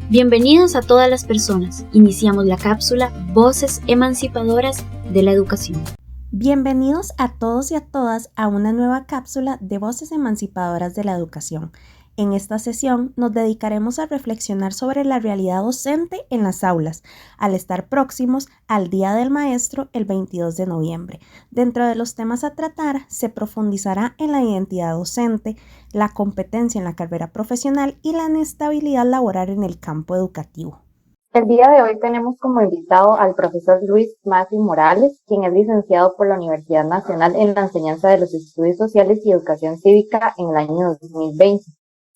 Bienvenidos a todas las personas. Iniciamos la cápsula Voces Emancipadoras de la Educación. Bienvenidos a todos y a todas a una nueva cápsula de Voces Emancipadoras de la Educación. En esta sesión nos dedicaremos a reflexionar sobre la realidad docente en las aulas, al estar próximos al Día del Maestro el 22 de noviembre. Dentro de los temas a tratar, se profundizará en la identidad docente, la competencia en la carrera profesional y la inestabilidad laboral en el campo educativo. El día de hoy tenemos como invitado al profesor Luis Masi Morales, quien es licenciado por la Universidad Nacional en la enseñanza de los estudios sociales y educación cívica en el año 2020.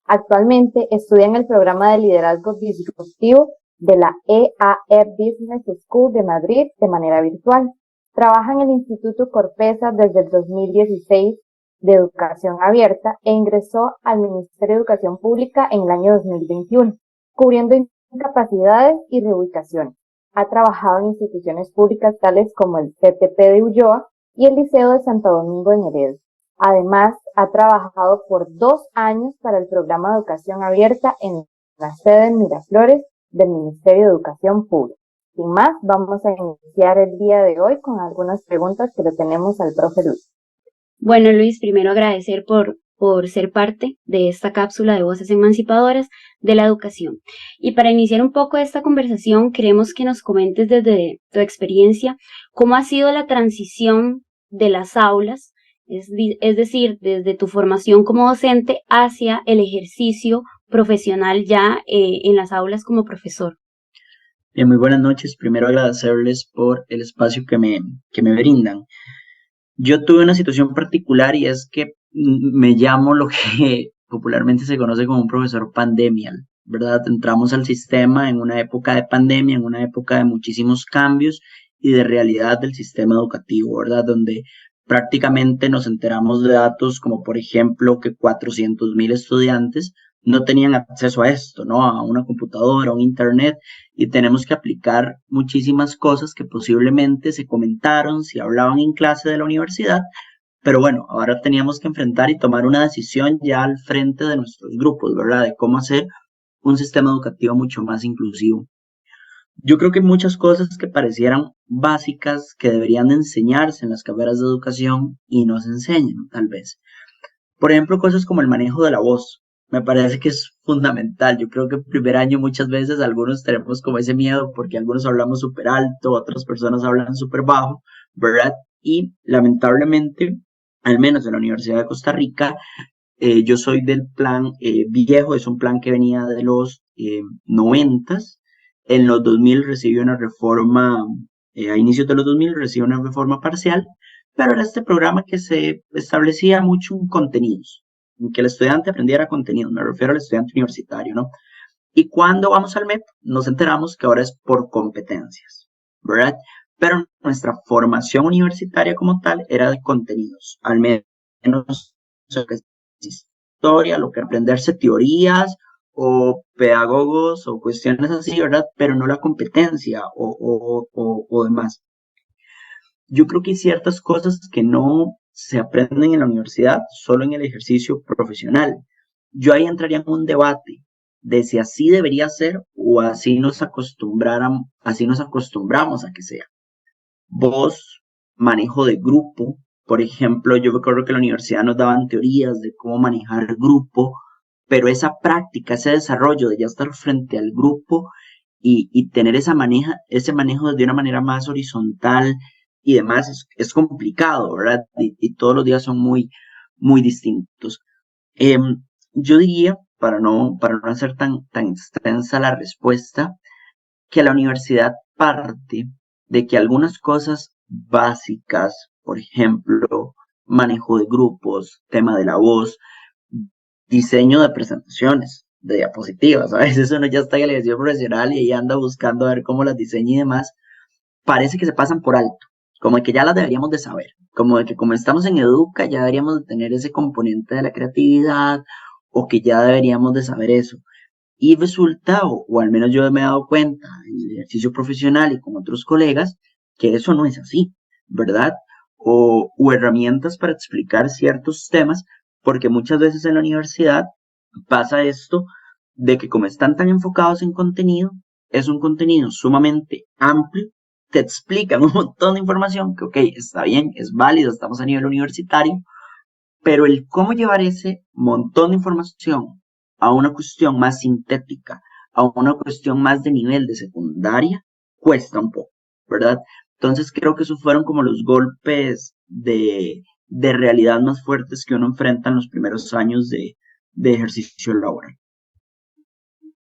Actualmente estudia en el programa de liderazgo disruptivo de la EAE Business School de Madrid de manera virtual. Trabaja en el Instituto Corpesa desde el 2016 de Educación Abierta e ingresó al Ministerio de Educación Pública en el año 2021, cubriendo incapacidades y reubicaciones. Ha trabajado en instituciones públicas tales como el CTP de Ulloa y el Liceo de Santo Domingo en Heredia. Además, ha trabajado por 2 años para el programa de Educación Abierta en la sede en Miraflores del Ministerio de Educación Pública. Sin más, vamos a iniciar el día de hoy con algunas preguntas que le tenemos al profe Luis. Bueno, Luis, primero agradecer por ser parte de esta cápsula de Voces Emancipadoras de la Educación. Y para iniciar un poco esta conversación, queremos que nos comentes desde tu experiencia cómo ha sido la transición de las aulas, es decir, desde tu formación como docente hacia el ejercicio profesional ya en las aulas como profesor. Bien, muy buenas noches. Primero agradecerles por el espacio que me brindan. Yo tuve una situación particular y es que me llamo lo que popularmente se conoce como un profesor pandemial, ¿verdad? Entramos al sistema en una época de pandemia, en una época de muchísimos cambios y de realidad del sistema educativo, ¿verdad? Donde prácticamente nos enteramos de datos como, por ejemplo, que 400,000 estudiantes no tenían acceso a esto, ¿no? A una computadora, a un internet, y tenemos que aplicar muchísimas cosas que posiblemente se comentaron, si hablaban en clase de la universidad, pero bueno, ahora teníamos que enfrentar y tomar una decisión ya al frente de nuestros grupos, ¿verdad? De cómo hacer un sistema educativo mucho más inclusivo. Yo creo que muchas cosas que parecieran básicas que deberían de enseñarse en las carreras de educación y no se enseñan, tal vez. Por ejemplo, cosas como el manejo de la voz. Me parece que es fundamental. Yo creo que el primer año muchas veces algunos tenemos como ese miedo porque algunos hablamos súper alto, otras personas hablan súper bajo, ¿verdad? Y lamentablemente, al menos en la Universidad de Costa Rica, yo soy del plan viejo, es un plan que venía de los 90s. En los 2000 recibió una reforma, a inicios de los 2000 recibió una reforma parcial, pero era este programa que se establecía mucho en contenidos, en que el estudiante aprendiera contenidos, me refiero al estudiante universitario, ¿no? Y cuando vamos al MEP, nos enteramos que ahora es por competencias, ¿verdad? Pero nuestra formación universitaria como tal era de contenidos, al menos lo que es historia, lo que aprenderse teorías o pedagogos o cuestiones así, ¿verdad? Pero no la competencia o demás. Yo creo que hay ciertas cosas que no se aprenden en la universidad, solo en el ejercicio profesional. Yo ahí entraría en un debate de si así debería ser o así nos acostumbramos a que sea. Vos, manejo de grupo, por ejemplo, yo recuerdo que en la universidad nos daban teorías de cómo manejar grupo, pero esa práctica, ese desarrollo de ya estar frente al grupo y tener ese manejo de una manera más horizontal y demás es complicado, ¿verdad? Y todos los días son muy, muy distintos. Yo diría, para no hacer tan extensa la respuesta, que la universidad parte de que algunas cosas básicas, por ejemplo, manejo de grupos, tema de la voz, diseño de presentaciones, de diapositivas, a veces uno ya está en el ejercicio profesional y ahí anda buscando a ver cómo las diseña y demás, parece que se pasan por alto, como de que ya las deberíamos de saber, como de que como estamos en Educa ya deberíamos de tener ese componente de la creatividad o que ya deberíamos de saber eso. Y resulta, o al menos yo me he dado cuenta en el ejercicio profesional y con otros colegas, que eso no es así, ¿verdad? O herramientas para explicar ciertos temas, porque muchas veces en la universidad pasa esto de que como están tan enfocados en contenido, es un contenido sumamente amplio, te explican un montón de información que, ok, está bien, es válido, estamos a nivel universitario, pero el cómo llevar ese montón de información a una cuestión más sintética, a una cuestión más de nivel de secundaria, cuesta un poco, ¿verdad? Entonces creo que esos fueron como los golpes de realidad más fuertes que uno enfrenta en los primeros años de ejercicio laboral.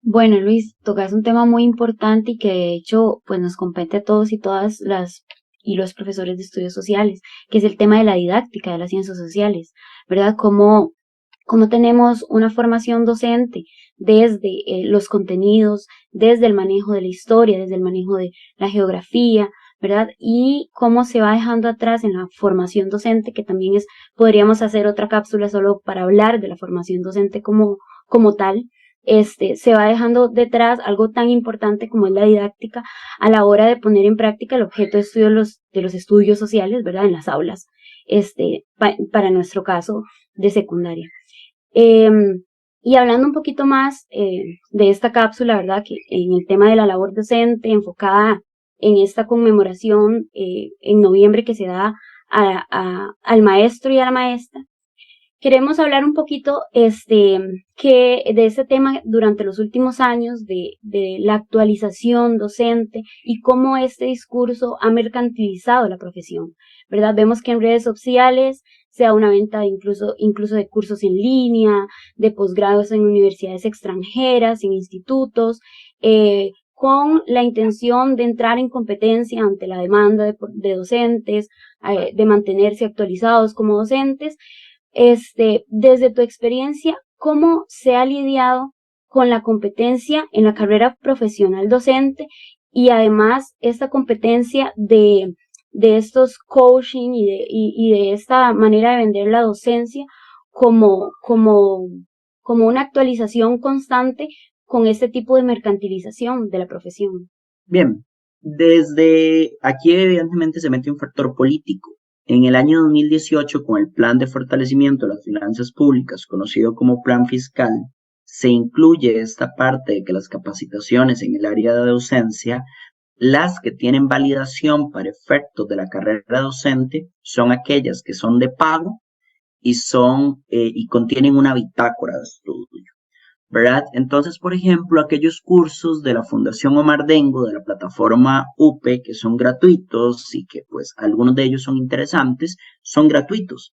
Bueno, Luis, tocas un tema muy importante y que de hecho pues nos compete a todos y todas las y los profesores de estudios sociales, que es el tema de la didáctica de las ciencias sociales, ¿verdad? Cómo tenemos una formación docente desde los contenidos, desde el manejo de la historia, desde el manejo de la geografía, ¿verdad? Y cómo se va dejando atrás en la formación docente, que también podríamos hacer otra cápsula solo para hablar de la formación docente como tal. Se va dejando detrás algo tan importante como es la didáctica a la hora de poner en práctica el objeto de estudio de los estudios sociales, ¿verdad? En las aulas, para nuestro caso de secundaria. Y hablando un poquito más de esta cápsula, ¿verdad? Que en el tema de la labor docente, enfocada en esta conmemoración en noviembre que se da al maestro y a la maestra, queremos hablar un poquito de este tema durante los últimos años, de la actualización docente y cómo este discurso ha mercantilizado la profesión, ¿verdad? Vemos que en redes sociales se da una venta incluso de cursos en línea, de posgrados en universidades extranjeras, en institutos, con la intención de entrar en competencia ante la demanda de docentes, de mantenerse actualizados como docentes. Desde tu experiencia, ¿cómo se ha lidiado con la competencia en la carrera profesional docente y además esta competencia de estos coaching y de esta manera de vender la docencia como una actualización constante con este tipo de mercantilización de la profesión? Bien, desde aquí evidentemente se mete un factor político. En el año 2018, con el Plan de Fortalecimiento de las Finanzas Públicas, conocido como Plan Fiscal, se incluye esta parte de que las capacitaciones en el área de docencia, las que tienen validación para efectos de la carrera docente, son aquellas que son de pago y contienen una bitácora de estudio, ¿verdad? Entonces, por ejemplo, aquellos cursos de la Fundación Omar Dengo, de la plataforma UPE, que son gratuitos y que pues algunos de ellos son interesantes, son gratuitos.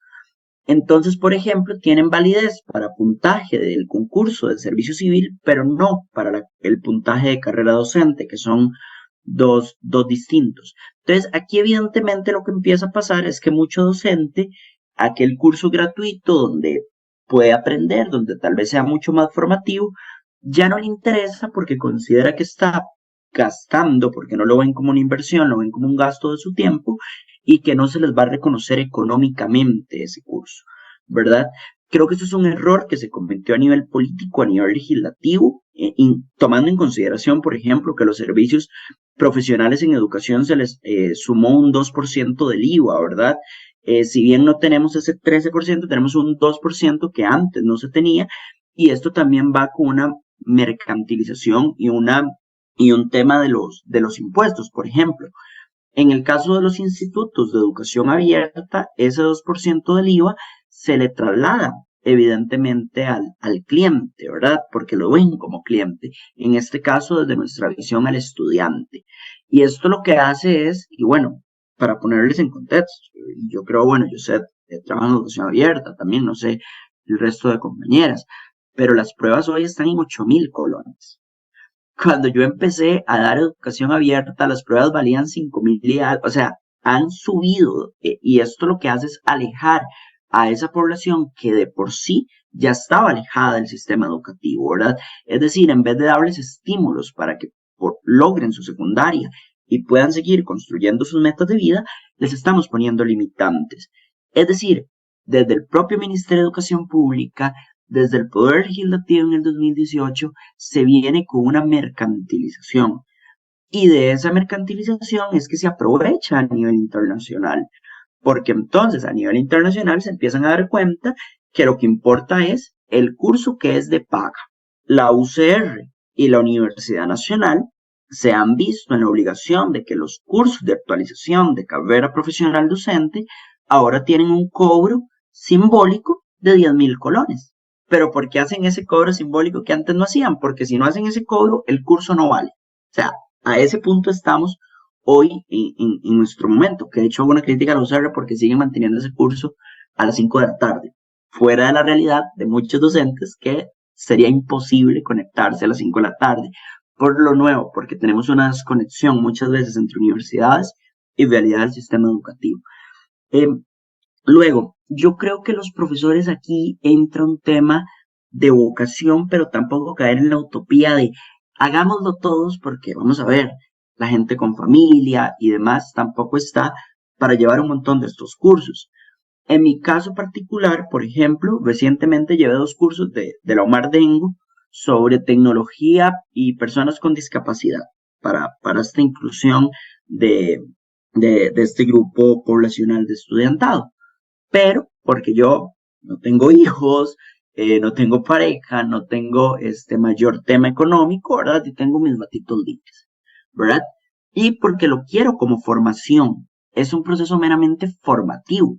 Entonces, por ejemplo, tienen validez para puntaje del concurso de servicio civil, pero no para el puntaje de carrera docente, que son dos distintos. Entonces, aquí evidentemente lo que empieza a pasar es que mucho docente, aquel curso gratuito donde puede aprender, donde tal vez sea mucho más formativo, ya no le interesa porque considera que está gastando, porque no lo ven como una inversión, lo ven como un gasto de su tiempo y que no se les va a reconocer económicamente ese curso, ¿verdad? Creo que eso es un error que se cometió a nivel político, a nivel legislativo, tomando en consideración, por ejemplo, que los servicios profesionales en educación se les sumó un 2% del IVA, ¿verdad? Si bien no tenemos ese 13%, tenemos un 2% que antes no se tenía, y esto también va con una mercantilización y un tema de los impuestos, por ejemplo. En el caso de los institutos de educación abierta, ese 2% del IVA se le traslada evidentemente al cliente, ¿verdad? Porque lo ven como cliente. En este caso, desde nuestra visión al estudiante. Y esto lo que hace es, y bueno, para ponerles en contexto, yo creo, bueno, yo sé, trabajo en educación abierta, también no sé el resto de compañeras, pero las pruebas hoy están en 8.000 colones. Cuando yo empecé a dar educación abierta, las pruebas valían 5.000 y algo, o sea, han subido y esto lo que hace es alejar a esa población que de por sí ya estaba alejada del sistema educativo, ¿verdad? Es decir, en vez de darles estímulos para que logren su secundaria y puedan seguir construyendo sus metas de vida, les estamos poniendo limitantes. Es decir, desde el propio Ministerio de Educación Pública, desde el Poder Legislativo en el 2018, se viene con una mercantilización. Y de esa mercantilización es que se aprovecha a nivel internacional. Porque entonces a nivel internacional se empiezan a dar cuenta que lo que importa es el curso que es de paga. la UCR y la Universidad Nacional se han visto en la obligación de que los cursos de actualización de carrera profesional docente ahora tienen un cobro simbólico de 10.000 colones. Pero ¿por qué hacen ese cobro simbólico que antes no hacían? Porque si no hacen ese cobro, el curso no vale. O sea, a ese punto estamos hoy en nuestro momento, que de hecho hago una crítica a la UCR porque siguen manteniendo ese curso a las 5 de la tarde, fuera de la realidad de muchos docentes que sería imposible conectarse a las 5 de la tarde, por lo nuevo, porque tenemos una desconexión muchas veces entre universidades y realidad del sistema educativo. Luego, yo creo que los profesores aquí entra un tema de vocación, pero tampoco caer en la utopía de hagámoslo todos porque vamos a ver, la gente con familia y demás tampoco está para llevar un montón de estos cursos. En mi caso particular, por ejemplo, recientemente llevé 2 cursos de la Omar Dengo sobre tecnología y personas con discapacidad para esta inclusión de, de este grupo poblacional de estudiantado. Pero porque yo no tengo hijos, no tengo pareja, no tengo este mayor tema económico, ¿verdad? Y tengo mis ratitos libres, ¿verdad? Y porque lo quiero como formación. Es un proceso meramente formativo.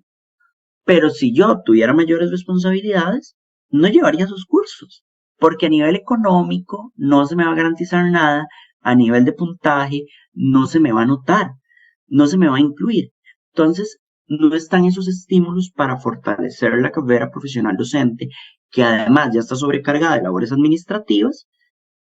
Pero si yo tuviera mayores responsabilidades, no llevaría esos cursos, porque a nivel económico no se me va a garantizar nada, a nivel de puntaje no se me va a notar, no se me va a incluir. Entonces, no están esos estímulos para fortalecer la carrera profesional docente, que además ya está sobrecargada de labores administrativas.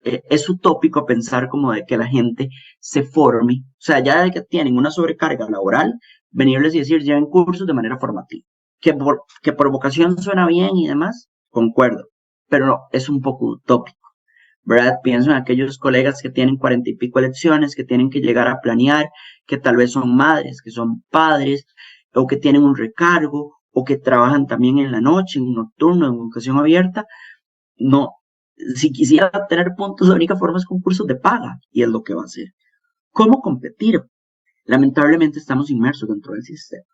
Es utópico pensar como de que la gente se forme, o sea, ya de que tienen una sobrecarga laboral, venirles y decir, lleven cursos de manera formativa. Que por vocación suena bien y demás, concuerdo, pero no, es un poco utópico, ¿verdad? Pienso en aquellos colegas que tienen 40 y pico lecciones, que tienen que llegar a planear, que tal vez son madres, que son padres, o que tienen un recargo, o que trabajan también en la noche, en un nocturno, en educación abierta. No, si quisiera tener puntos, la única forma es concursos de paga, y es lo que va a hacer. ¿Cómo competir? Lamentablemente estamos inmersos dentro del sistema.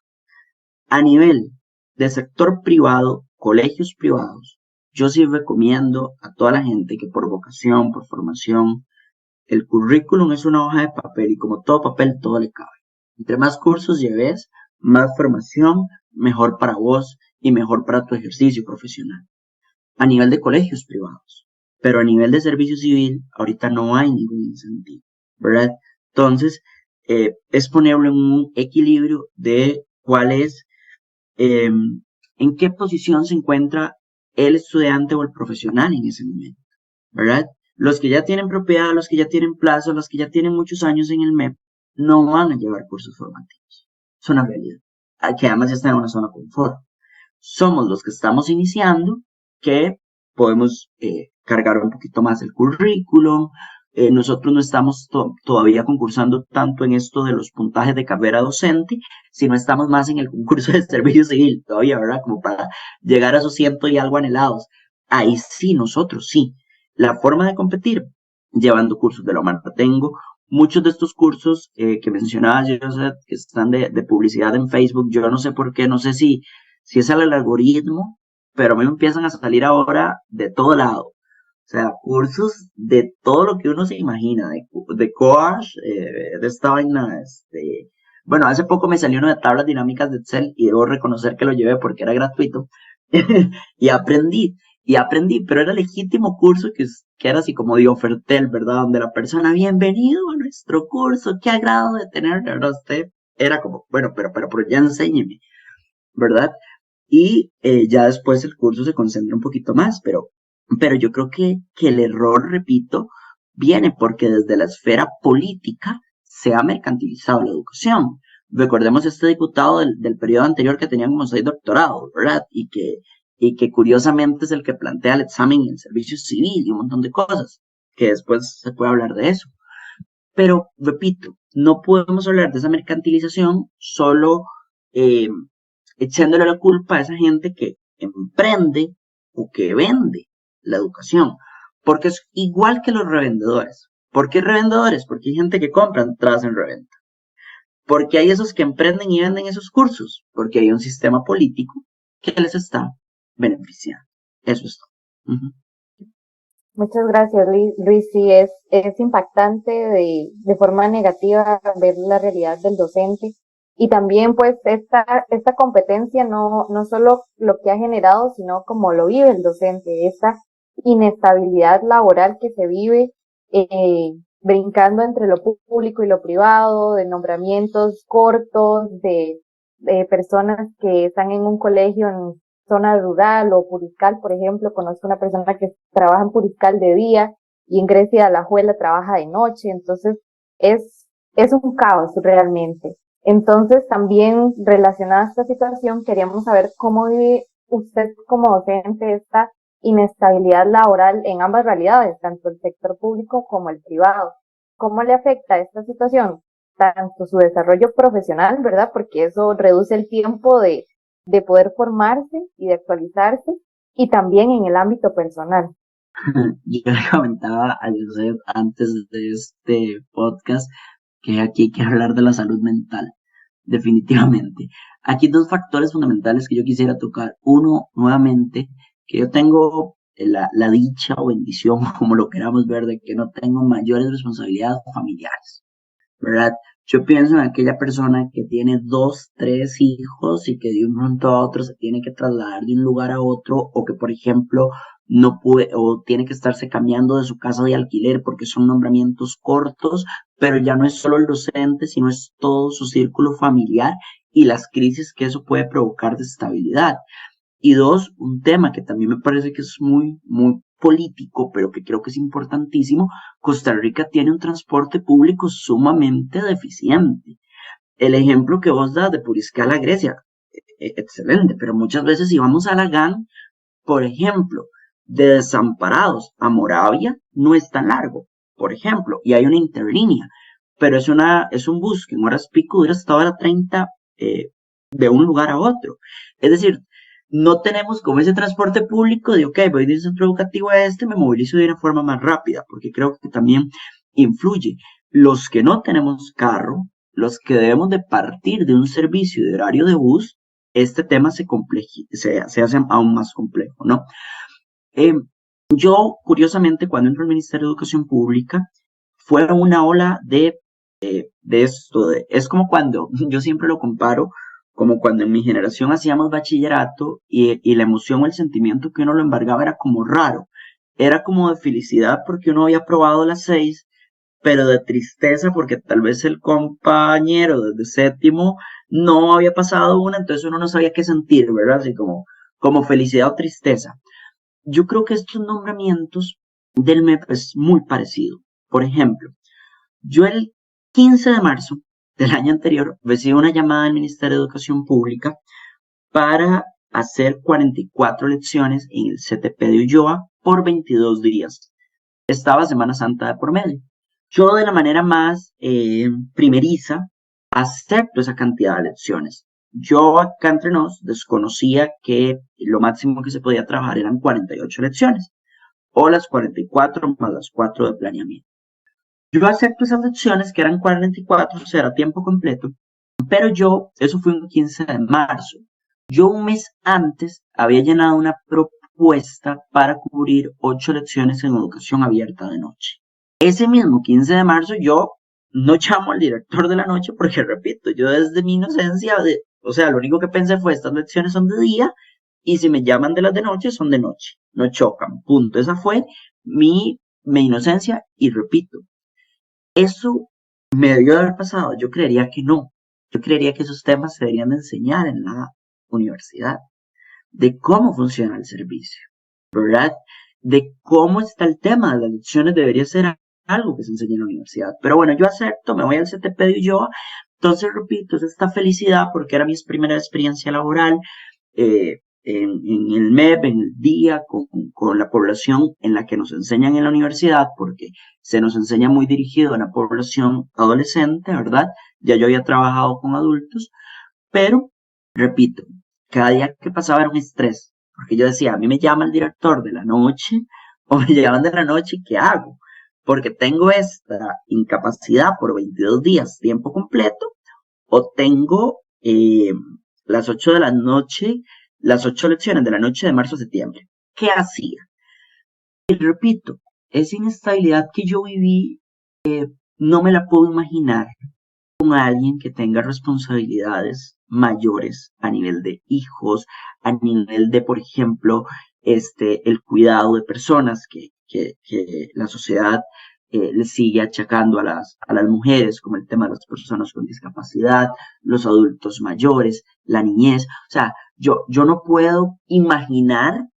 A nivel de sector privado, colegios privados, yo sí recomiendo a toda la gente que por vocación, por formación, el currículum es una hoja de papel y como todo papel, todo le cabe. Entre más cursos lleves, más formación, mejor para vos y mejor para tu ejercicio profesional. A nivel de colegios privados, pero a nivel de servicio civil, ahorita no hay ningún incentivo, ¿verdad? Entonces, es ponerlo en un equilibrio de cuál es en qué posición se encuentra el estudiante o el profesional en ese momento, ¿verdad? Los que ya tienen propiedad, los que ya tienen plazo, los que ya tienen muchos años en el MEP, no van a llevar cursos formativos. Es una realidad. Que además ya están en una zona de confort. Somos los que estamos iniciando que podemos cargar un poquito más el currículum. Nosotros no estamos todavía concursando tanto en esto de los puntajes de carrera docente, sino estamos más en el concurso de servicio civil todavía, ¿verdad? Como para llegar a esos 100 y algo anhelados. Ahí sí, nosotros sí. La forma de competir, llevando cursos de lo mantengo. Muchos de estos cursos que mencionaba yo, que están de publicidad en Facebook, yo no sé por qué, no sé si es el algoritmo, pero a mí me empiezan a salir ahora de todo lado. O sea, cursos de todo lo que uno se imagina, de coach, de esta vaina, bueno, hace poco me salió uno de tablas dinámicas de Excel y debo reconocer que lo llevé porque era gratuito y aprendí, pero era legítimo curso que era así como de Ofertel, ¿verdad? Donde la persona, bienvenido a nuestro curso, qué agrado de tenerle, ¿verdad? Usted era como, bueno, pero ya enséñeme, ¿verdad? Y ya después el curso se concentra un poquito más, pero yo creo que el error, repito, viene porque desde la esfera política se ha mercantilizado la educación. Recordemos este diputado del periodo anterior que tenía como 6 doctorados, ¿verdad? Y que curiosamente es el que plantea el examen en el servicio civil y un montón de cosas, que después se puede hablar de eso. Pero, repito, no podemos hablar de esa mercantilización solo echándole la culpa a esa gente que emprende o que vende la educación, porque es igual que los revendedores. ¿Por qué revendedores? Porque hay gente que compra entradas en reventa. Porque hay esos que emprenden y venden esos cursos, porque hay un sistema político que les está beneficiando. Eso es todo. Muchas gracias, Luis. Sí, es impactante de forma negativa ver la realidad del docente y también pues esta competencia no solo lo que ha generado, sino como lo vive el docente, esta inestabilidad laboral que se vive brincando entre lo público y lo privado, de nombramientos cortos, de personas que están en un colegio en zona rural o Puriscal, por ejemplo. Conozco una persona que trabaja en Puriscal de día y en Grecia la Alajuela trabaja de noche, entonces es un caos realmente. Entonces, también relacionada a esta situación, queríamos saber cómo vive usted como docente esta inestabilidad laboral en ambas realidades, tanto el sector público como el privado. ¿Cómo le afecta esta situación? Tanto su desarrollo profesional, ¿verdad? Porque eso reduce el tiempo de poder formarse y de actualizarse, y también en el ámbito personal. Yo le comentaba a Joseph antes de este podcast que aquí hay que hablar de la salud mental, definitivamente. Aquí hay dos factores fundamentales que yo quisiera tocar. Uno, nuevamente, que yo tengo la dicha o bendición, como lo queramos ver, de que no tengo mayores responsabilidades familiares, ¿verdad? Yo pienso en aquella persona que tiene 2, 3 hijos y que de un momento a otro se tiene que trasladar de un lugar a otro, o que, por ejemplo, no puede o tiene que estarse cambiando de su casa de alquiler porque son nombramientos cortos, pero ya no es solo el docente, sino es todo su círculo familiar y las crisis que eso puede provocar de estabilidad. Y dos, un tema que también me parece que es muy, muy político, pero que creo que es importantísimo. Costa Rica tiene un transporte público sumamente deficiente. El ejemplo que vos das de Puriscal a Grecia, excelente, pero muchas veces si vamos a la GAN, por ejemplo, de Desamparados a Moravia, no es tan largo, por ejemplo, y hay una interlínea, pero es un bus que en horas pico dura hasta hora 30 de un lugar a otro. Es decir, no tenemos como ese transporte público de, ok, voy de un centro educativo a este, me movilizo de una forma más rápida, porque creo que también influye. Los que no tenemos carro, los que debemos de partir de un servicio de horario de bus, este tema se hace aún más complejo, ¿no? Eh, yo, curiosamente, cuando entro al Ministerio de Educación Pública, fue una ola de esto, es como cuando, yo siempre lo comparo, como cuando en mi generación hacíamos bachillerato y la emoción o el sentimiento que uno lo embargaba era como raro, era como de felicidad porque uno había probado las 6, pero de tristeza porque tal vez el compañero desde séptimo no había pasado una, entonces uno no sabía qué sentir, ¿verdad? Así como felicidad o tristeza. Yo creo que estos nombramientos del MEP es muy parecido. Por ejemplo, yo el 15 de marzo del año anterior recibí una llamada del Ministerio de Educación Pública para hacer 44 lecciones en el CTP de Ulloa por 22 días. Estaba Semana Santa de por medio. Yo de la manera más primeriza acepto esa cantidad de lecciones. Yo acá entre nos desconocía que lo máximo que se podía trabajar eran 48 lecciones o las 44 más las 4 de planeamiento. Yo acepto esas lecciones que eran 44, o sea, era tiempo completo, pero eso fue un 15 de marzo. Yo un mes antes había llenado una propuesta para cubrir 8 lecciones en educación abierta de noche. Ese mismo 15 de marzo yo no llamo al director de la noche porque, repito, yo desde mi inocencia, o sea, lo único que pensé fue estas lecciones son de día y si me llaman de las de noche son de noche, no chocan, punto. Esa fue mi inocencia y repito, eso me debió haber pasado, yo creería que no, yo creería que esos temas se deberían de enseñar en la universidad, de cómo funciona el servicio, ¿verdad? De cómo está el tema de las lecciones debería ser algo que se enseñe en la universidad. Pero bueno, yo acepto, me voy al CTP de Ulloa, entonces repito, es esta felicidad porque era mi primera experiencia laboral en el MEP, en el día, con la población en la que nos enseñan en la universidad, porque se nos enseña muy dirigido a la población adolescente, ¿verdad? Ya yo había trabajado con adultos, pero repito, cada día que pasaba era un estrés, porque yo decía, a mí me llama el director de la noche o me llaman de la noche, ¿qué hago? Porque tengo esta incapacidad por 22 días, tiempo completo, o tengo las 8 de la noche, las 8 lecciones de la noche de marzo a septiembre. ¿Qué hacía? Y repito, esa inestabilidad que yo viví, no me la puedo imaginar con alguien que tenga responsabilidades mayores a nivel de hijos, a nivel de, por ejemplo, el cuidado de personas que la sociedad le sigue achacando a las mujeres, como el tema de las personas con discapacidad, los adultos mayores, la niñez. O sea, yo no puedo imaginar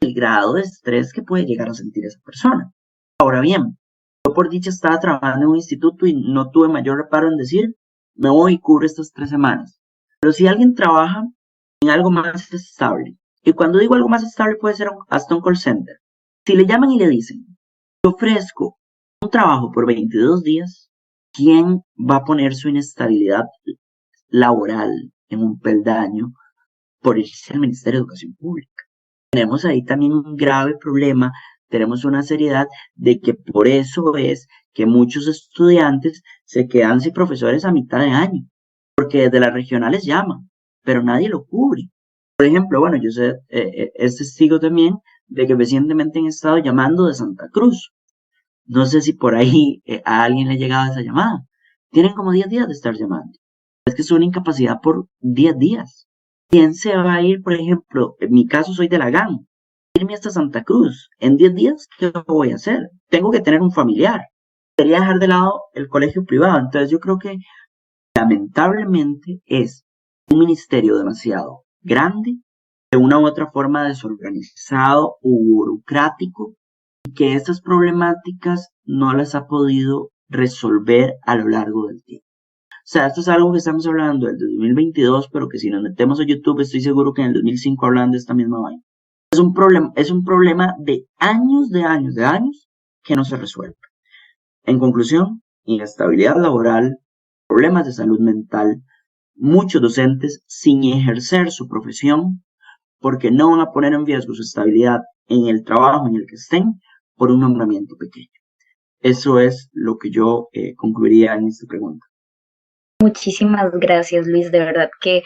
el grado de estrés que puede llegar a sentir esa persona. Ahora bien, yo por dicha estaba trabajando en un instituto y no tuve mayor reparo en decir, me voy y cubro estas 3 semanas. Pero si alguien trabaja en algo más estable, y cuando digo algo más estable puede ser hasta un call center, si le llaman y le dicen, yo ofrezco un trabajo por 22 días, ¿quién va a poner su inestabilidad laboral en un peldaño por irse al Ministerio de Educación Pública? Tenemos ahí también un grave problema, tenemos una seriedad de que por eso es que muchos estudiantes se quedan sin profesores a mitad de año, porque desde las regionales llaman, pero nadie lo cubre. Por ejemplo, bueno, yo sé, es testigo también de que recientemente han estado llamando de Santa Cruz. No sé si por ahí a alguien le ha llegado esa llamada. Tienen como 10 días de estar llamando. Es que es una incapacidad por 10 días. ¿Quién se va a ir, por ejemplo? En mi caso soy de la GAN. Irme hasta Santa Cruz. En 10 días, ¿qué voy a hacer? Tengo que tener un familiar. Quería dejar de lado el colegio privado. Entonces yo creo que lamentablemente es un ministerio demasiado grande, de una u otra forma desorganizado u burocrático, y que estas problemáticas no las ha podido resolver a lo largo del tiempo. O sea, esto es algo que estamos hablando del 2022, pero que si nos metemos a YouTube estoy seguro que en el 2005 hablan de esta misma vaina. Es un problema de años, que no se resuelve. En conclusión, inestabilidad laboral, problemas de salud mental, muchos docentes sin ejercer su profesión porque no van a poner en riesgo su estabilidad en el trabajo en el que estén por un nombramiento pequeño. Eso es lo que yo concluiría en esta pregunta. Muchísimas gracias, Luis. De verdad que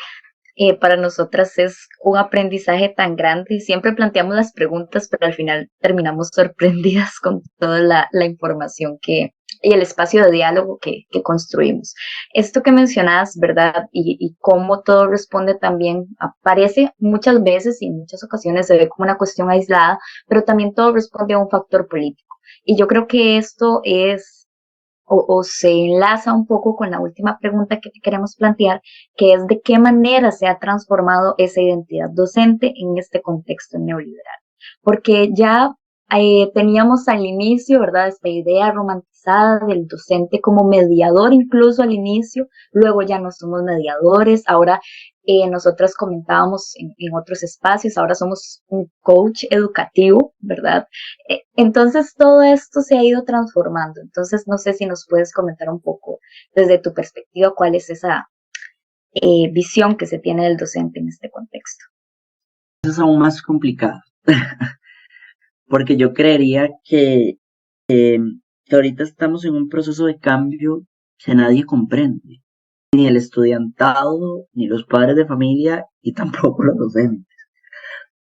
para nosotras es un aprendizaje tan grande. Siempre planteamos las preguntas, pero al final terminamos sorprendidas con toda la información y el espacio de diálogo que construimos. Esto que mencionas, ¿verdad? Y cómo todo responde también, aparece muchas veces y en muchas ocasiones se ve como una cuestión aislada, pero también todo responde a un factor político. Y yo creo que esto es o se enlaza un poco con la última pregunta que te queremos plantear, que es de qué manera se ha transformado esa identidad docente en este contexto neoliberal. Porque ya teníamos al inicio, ¿verdad?, esta idea romantizada del docente como mediador incluso al inicio, luego ya no somos mediadores, ahora nosotras comentábamos en otros espacios, ahora somos un coach educativo, ¿verdad? Entonces todo esto se ha ido transformando. Entonces no sé si nos puedes comentar un poco desde tu perspectiva cuál es esa visión que se tiene del docente en este contexto. Eso es aún más complicado, porque yo creería que ahorita estamos en un proceso de cambio que nadie comprende, ni el estudiantado, ni los padres de familia, y tampoco los docentes.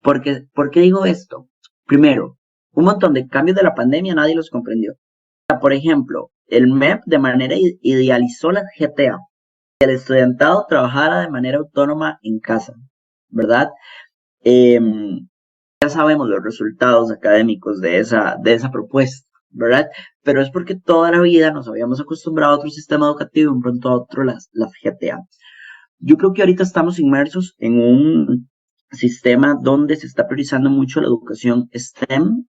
¿Por qué digo esto? Primero, un montón de cambios de la pandemia nadie los comprendió. Por ejemplo, el MEP de manera idealizó las GTA, que el estudiantado trabajara de manera autónoma en casa, ¿verdad? Ya sabemos los resultados académicos de esa propuesta, ¿verdad? Pero es porque toda la vida nos habíamos acostumbrado a otro sistema educativo y un pronto a otro las GTA. Yo creo que ahorita estamos inmersos en un sistema donde se está priorizando mucho la educación STEM.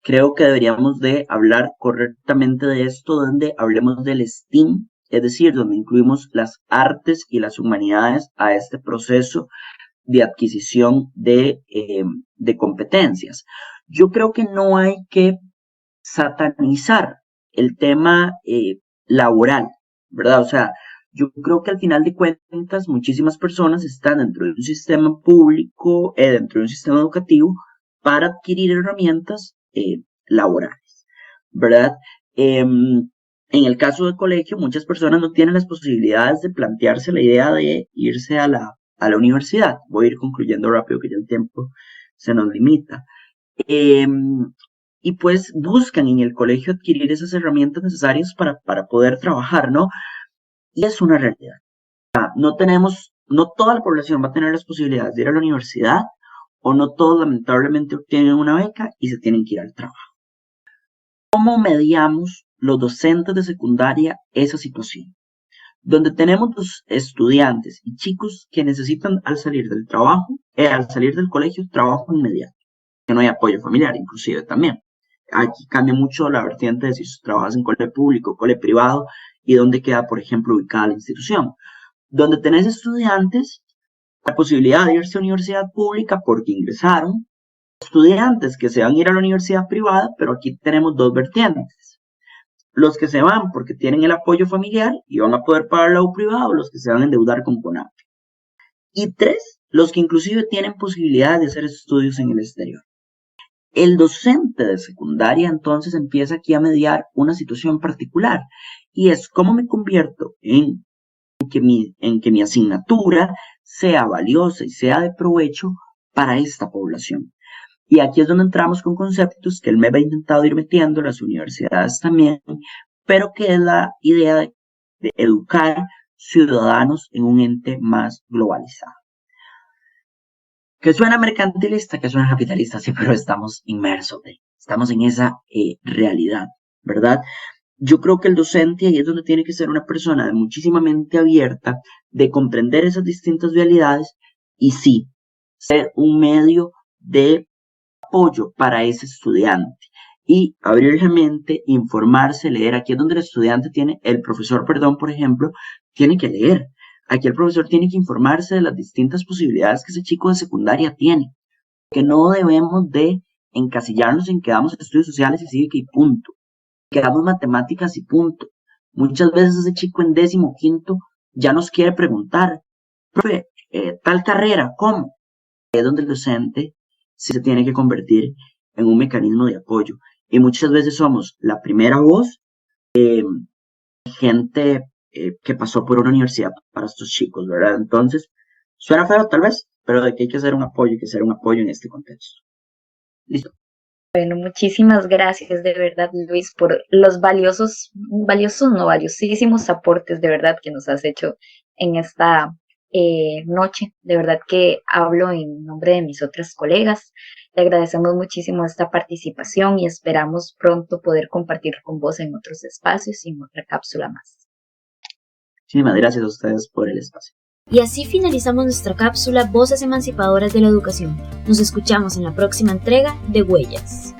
Creo que deberíamos de hablar correctamente de esto, donde hablemos del STEAM, es decir, donde incluimos las artes y las humanidades a este proceso de adquisición de competencias. Yo creo que no hay que satanizar el tema laboral, ¿verdad? O sea, yo creo que al final de cuentas muchísimas personas están dentro de un sistema público, dentro de un sistema educativo, para adquirir herramientas laborales, ¿verdad? En el caso del colegio, muchas personas no tienen las posibilidades de plantearse la idea de irse a la universidad. Voy a ir concluyendo rápido que ya el tiempo se nos limita. Y y pues buscan en el colegio adquirir esas herramientas necesarias para poder trabajar, ¿no? Y es una realidad. No toda la población va a tener las posibilidades de ir a la universidad, o no todos lamentablemente obtienen una beca y se tienen que ir al trabajo. ¿Cómo mediamos los docentes de secundaria esa situación? Donde tenemos los estudiantes y chicos que necesitan al salir del colegio, trabajo inmediato, que no hay apoyo familiar, inclusive también. Aquí cambia mucho la vertiente de si trabajas en cole público, cole privado, y dónde queda, por ejemplo, ubicada la institución. Donde tenés estudiantes la posibilidad de irse a universidad pública porque ingresaron, estudiantes que se van a ir a la universidad privada, pero aquí tenemos dos vertientes. Los que se van porque tienen el apoyo familiar y van a poder pagar la U privada, o los que se van a endeudar con CONAPE. Y 3, los que inclusive tienen posibilidad de hacer estudios en el exterior. El docente de secundaria entonces empieza aquí a mediar una situación particular, y es cómo me convierto en que mi asignatura sea valiosa y sea de provecho para esta población. Y aquí es donde entramos con conceptos que el MEP ha intentado ir metiendo, las universidades también, pero que es la idea de educar ciudadanos en un ente más globalizado. Que suena mercantilista, que suena capitalista, sí, pero estamos inmersos, estamos en esa realidad, ¿verdad? Yo creo que el docente ahí es donde tiene que ser una persona de muchísima mente abierta, de comprender esas distintas realidades y sí, ser un medio de apoyo para ese estudiante y abrir la mente, informarse, leer. Aquí es donde el profesor, por ejemplo, tiene que leer. Aquí el profesor tiene que informarse de las distintas posibilidades que ese chico de secundaria tiene, que no debemos de encasillarnos en que damos estudios sociales y cívica y punto. Que damos matemáticas y punto. Muchas veces ese chico en 15º ya nos quiere preguntar, profe, tal carrera, ¿cómo? Es donde el docente sí se tiene que convertir en un mecanismo de apoyo. Y muchas veces somos la primera voz de gente que pasó por una universidad para estos chicos, ¿verdad? Entonces, suena feo tal vez, pero de que hay que hacer un apoyo, hay que hacer un apoyo en este contexto. Listo. Bueno, muchísimas gracias de verdad, Luis, por los valiosísimos aportes de verdad que nos has hecho en esta noche. De verdad que hablo en nombre de mis otras colegas. Te agradecemos muchísimo esta participación y esperamos pronto poder compartir con vos en otros espacios y en otra cápsula más. Muchísimas gracias a ustedes por el espacio. Y así finalizamos nuestra cápsula Voces Emancipadoras de la Educación. Nos escuchamos en la próxima entrega de Huellas.